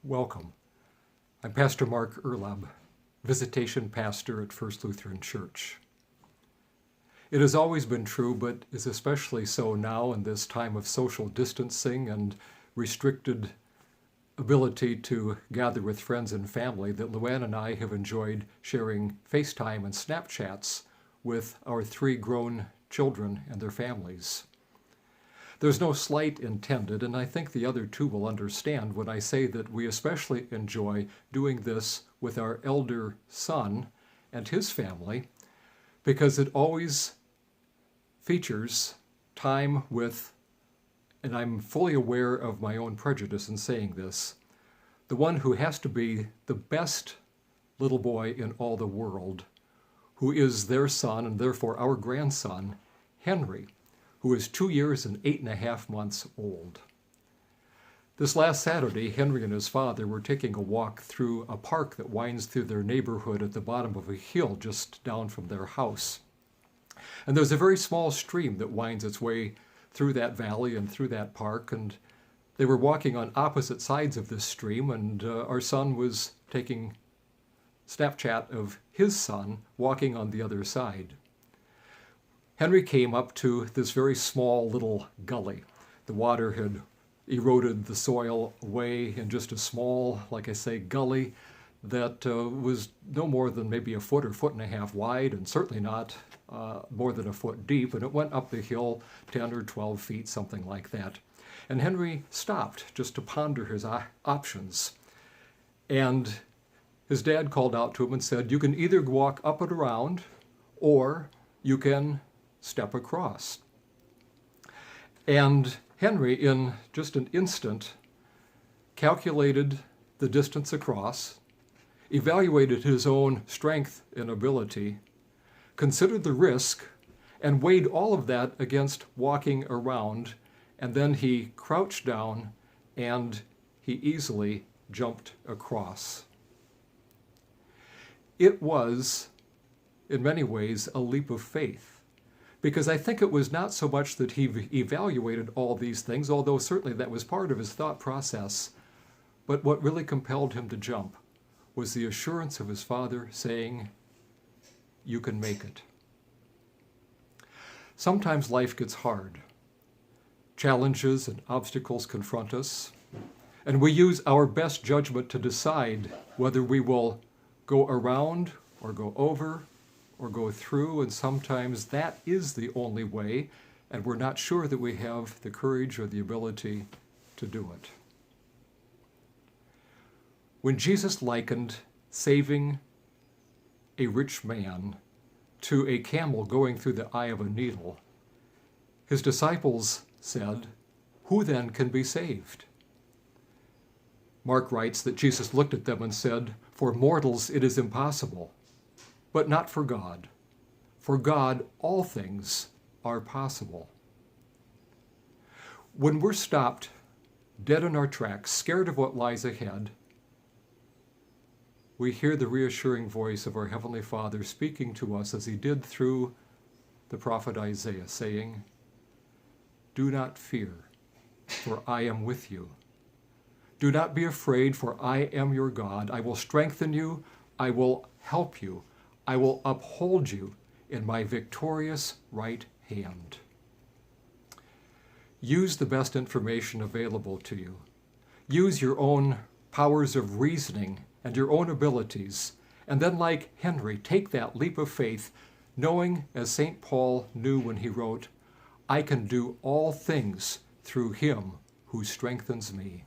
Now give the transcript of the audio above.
Welcome. I'm Pastor Mark Erlab, Visitation Pastor at First Lutheran Church. It has always been true, but is especially so now in this time of social distancing and restricted ability to gather with friends and family, that Luann and I have enjoyed sharing FaceTime and Snapchats with our 3 grown children and their families. There's no slight intended, and I think the other 2 will understand when I say that we especially enjoy doing this with our elder son and his family, because it always features time with, and I'm fully aware of my own prejudice in saying this, the one who has to be the best little boy in all the world, who is their son and therefore our grandson, Henry, who is 2 years and 8.5 months old. This last Saturday, Henry and his father were taking a walk through a park that winds through their neighborhood at the bottom of a hill just down from their house. And there's a very small stream that winds its way through that valley and through that park, and they were walking on opposite sides of this stream, and our son was taking Snapchat of his son walking on the other side. Henry came up to this very small little gully. The water had eroded the soil away in just a small, like I say, gully that was no more than maybe a foot or 1.5 wide, and certainly not more than a foot deep, and it went up the hill 10 or 12 feet, something like that. And Henry stopped just to ponder his options. And his dad called out to him and said, "You can either walk up and around, or you can step across." And Henry, in just an instant, calculated the distance across, evaluated his own strength and ability, considered the risk, and weighed all of that against walking around, and then he crouched down and he easily jumped across. It was, in many ways, a leap of faith. Because I think it was not so much that he evaluated all these things, although certainly that was part of his thought process, but what really compelled him to jump was the assurance of his father saying, "You can make it." Sometimes life gets hard. Challenges and obstacles confront us, and we use our best judgment to decide whether we will go around or go over or go through, and sometimes that is the only way, and we're not sure that we have the courage or the ability to do it. When Jesus likened saving a rich man to a camel going through the eye of a needle, his disciples said, "Who then can be saved?" Mark writes that Jesus looked at them and said, "For mortals it is impossible, but not for God. For God, all things are possible." When we're stopped dead in our tracks, scared of what lies ahead, we hear the reassuring voice of our Heavenly Father speaking to us as he did through the prophet Isaiah, saying, "Do not fear, for I am with you. Do not be afraid, for I am your God. I will strengthen you. I will help you. I will uphold you in my victorious right hand." Use the best information available to you. Use your own powers of reasoning and your own abilities, and then, like Henry, take that leap of faith, knowing, as St. Paul knew when he wrote, "I can do all things through him who strengthens me."